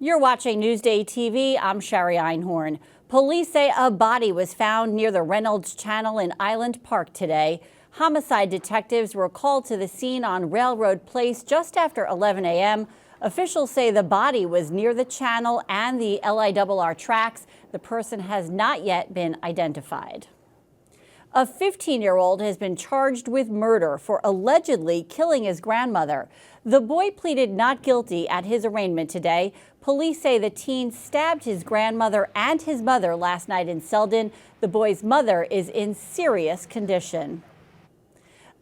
You're watching Newsday TV. I'm Sherry Einhorn. Police say a body was found near the Reynolds Channel in Island Park today. Homicide detectives were called to the scene on Railroad Place just after 11 a.m. Officials say the body was near the channel and the LIRR tracks. The person has not yet been identified. A 15-year-old has been charged with murder for allegedly killing his grandmother. The boy pleaded not guilty at his arraignment today. Police say the teen stabbed his grandmother and his mother last night in Selden. The boy's mother is in serious condition.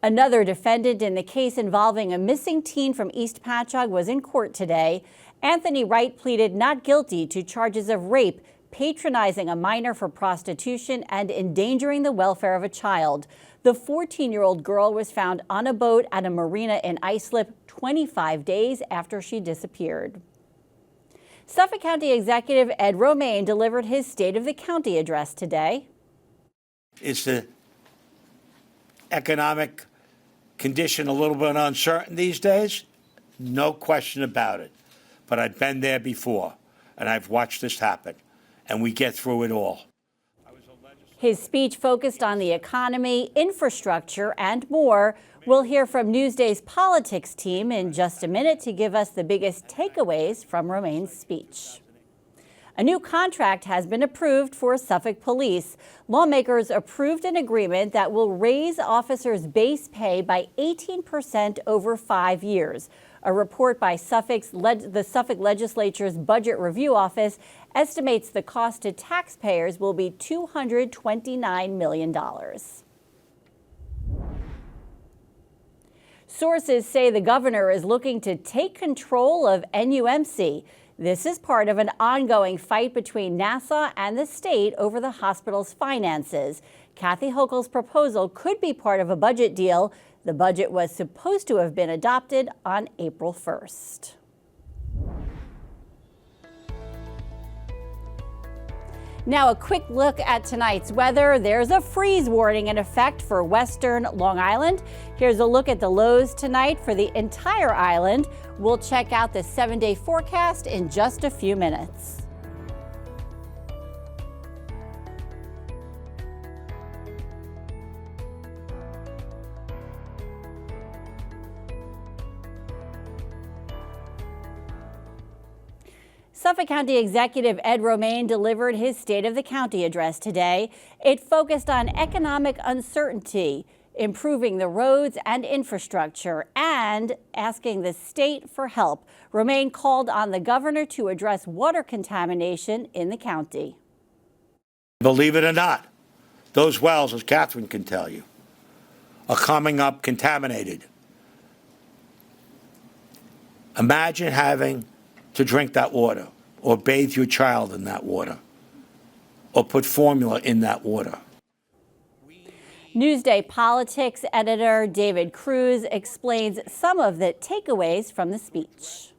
Another defendant in the case involving a missing teen from East Patchogue was in court today. Anthony Wright pleaded not guilty to charges of rape, patronizing a minor for prostitution, and endangering the welfare of a child. The 14-year-old girl was found on a boat at a marina in Islip 25 days after she disappeared. Suffolk County Executive Ed Romaine delivered his State of the County address today. Is the economic condition a little bit uncertain these days? No question about it. But I've been there before, and I've watched this happen. And we get through it all. His speech focused on the economy, infrastructure, and more. We'll hear from Newsday's politics team in just a minute to give us the biggest takeaways from Romaine's speech. A new contract has been approved for Suffolk Police. Lawmakers approved an agreement that will raise officers' base pay by 18% over 5 years. A report by the Suffolk Legislature's Budget Review Office estimates the cost to taxpayers will be $229 million. Sources say the governor is looking to take control of NUMC. This is part of an ongoing fight between NASA and the state over the hospital's finances. Kathy Hochul's proposal could be part of a budget deal. The budget was supposed to have been adopted on April 1st. Now, a quick look at tonight's weather. There's a freeze warning in effect for western Long Island. Here's a look at the lows tonight for the entire island. We'll check out the 7-day forecast in just a few minutes. Suffolk County Executive Ed Romaine delivered his State of the County address today. It focused on economic uncertainty, improving the roads and infrastructure, and asking the state for help. Romaine called on the governor to address water contamination in the county. Believe it or not, those wells, as Catherine can tell you, are coming up contaminated. Imagine having to drink that water, or bathe your child in that water, or put formula in that water. Newsday politics editor David Cruz explains some of the takeaways from the speech.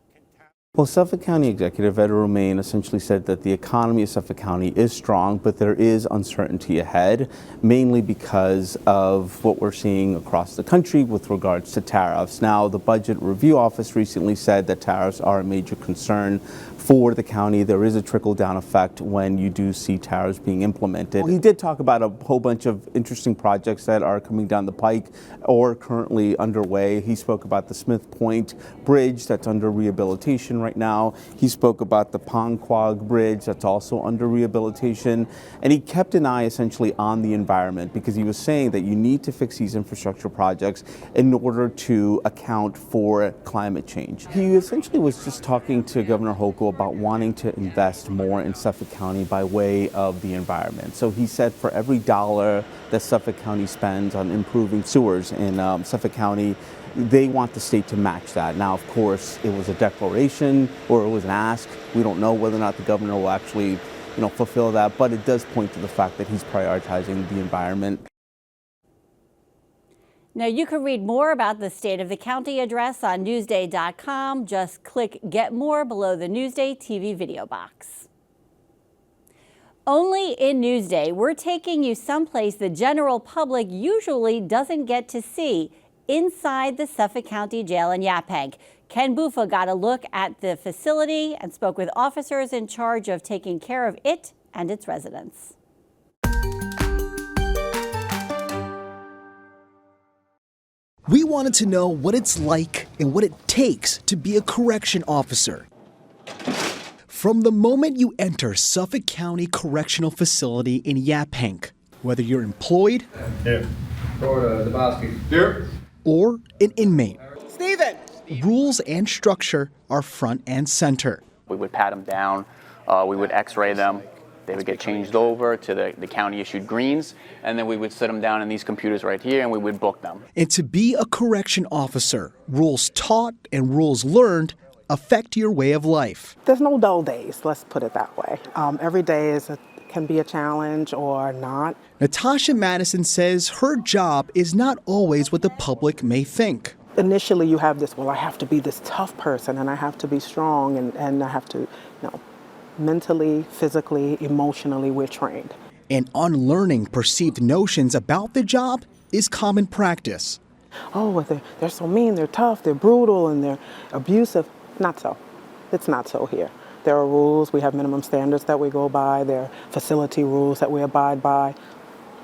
Well, Suffolk County Executive Ed Romaine essentially said that the economy of Suffolk County is strong, but there is uncertainty ahead, mainly because of what we're seeing across the country with regards to tariffs. Now, the Budget Review Office recently said that tariffs are a major concern for the county. There is a trickle-down effect when you do see tariffs being implemented. He did talk about a whole bunch of interesting projects that are coming down the pike or currently underway. He spoke about the Smith Point Bridge that's under rehabilitation right now. He spoke about the Ponquag Bridge that's also under rehabilitation. And he kept an eye essentially on the environment because he was saying that you need to fix these infrastructure projects in order to account for climate change. He essentially was just talking to Governor Hochul about wanting to invest more in Suffolk County by way of the environment. So he said for every dollar that Suffolk County spends on improving sewers in Suffolk County, they want the state to match that. Now, of course, it was a declaration or it was an ask. We don't know whether or not the governor will actually, fulfill that, but it does point to the fact that he's prioritizing the environment. Now, you can read more about the State of the County address on Newsday.com. Just click Get More below the Newsday TV video box. Only in Newsday, we're taking you someplace the general public usually doesn't get to see, inside the Suffolk County Jail in Yaphank. Ken Buffa got a look at the facility and spoke with officers in charge of taking care of it and its residents. We wanted to know what it's like and what it takes to be a correction officer. From the moment you enter Suffolk County Correctional Facility in Yaphank, whether you're employed or an inmate, rules and structure are front and center. We would pat them down, we would x-ray them, they would get changed over to the county-issued greens, and then we would sit them down in these computers right here and we would book them. And to be a correction officer, rules taught and rules learned affect your way of life. There's no dull days, let's put it that way. Every day can be a challenge or not. Natasha Madison says her job is not always what the public may think. Initially you have this, well, I have to be this tough person and I have to be strong and I have to, mentally, physically, emotionally, we're trained. And unlearning perceived notions about the job is common practice. Oh, they're so mean, they're tough, they're brutal, and they're abusive. Not so. It's not so here. There are rules, we have minimum standards that we go by, there are facility rules that we abide by.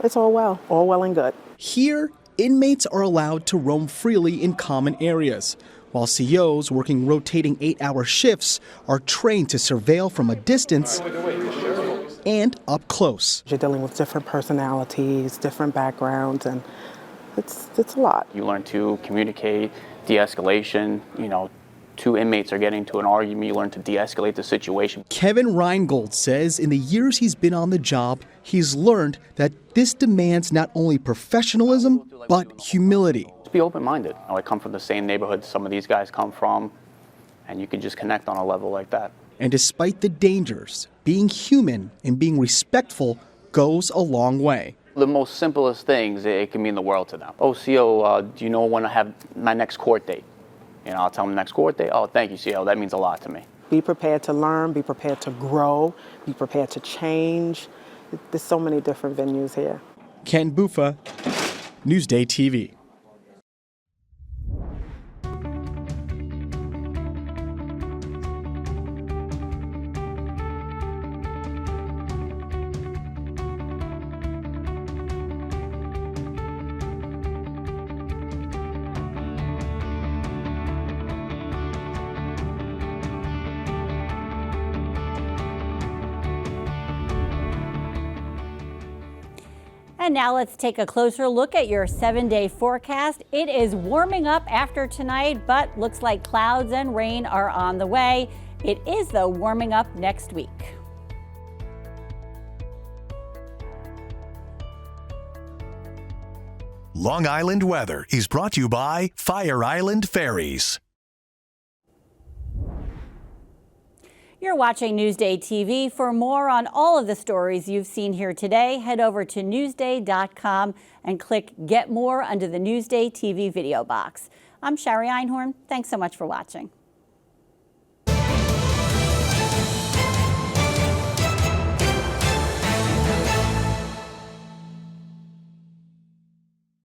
It's all well and good. Here, inmates are allowed to roam freely in common areas, while COs working rotating 8-hour shifts are trained to surveil from a distance and up close. You're dealing with different personalities, different backgrounds, and it's a lot. You learn to communicate, de-escalation, two inmates are getting into an argument, you learn to de-escalate the situation. Kevin Reingold says in the years he's been on the job, he's learned that this demands not only professionalism, but humility. Be open-minded. I come from the same neighborhood some of these guys come from, and you can just connect on a level like that. And despite the dangers, being human and being respectful goes a long way. The most simplest things, it can mean the world to them. Oh, CO, do you know when I have my next court date? I'll tell them next court date. Oh, thank you, CO. That means a lot to me. Be prepared to learn, be prepared to grow, be prepared to change. There's so many different venues here. Ken Buffa, NewsdayTV. And now let's take a closer look at your 7-day forecast. It is warming up after tonight, but looks like clouds and rain are on the way. It is, though, warming up next week. Long Island weather is brought to you by Fire Island Ferries. You're watching Newsday TV. For more on all of the stories you've seen here today, head over to Newsday.com and click Get More under the Newsday TV video box. I'm Sherry Einhorn. Thanks so much for watching.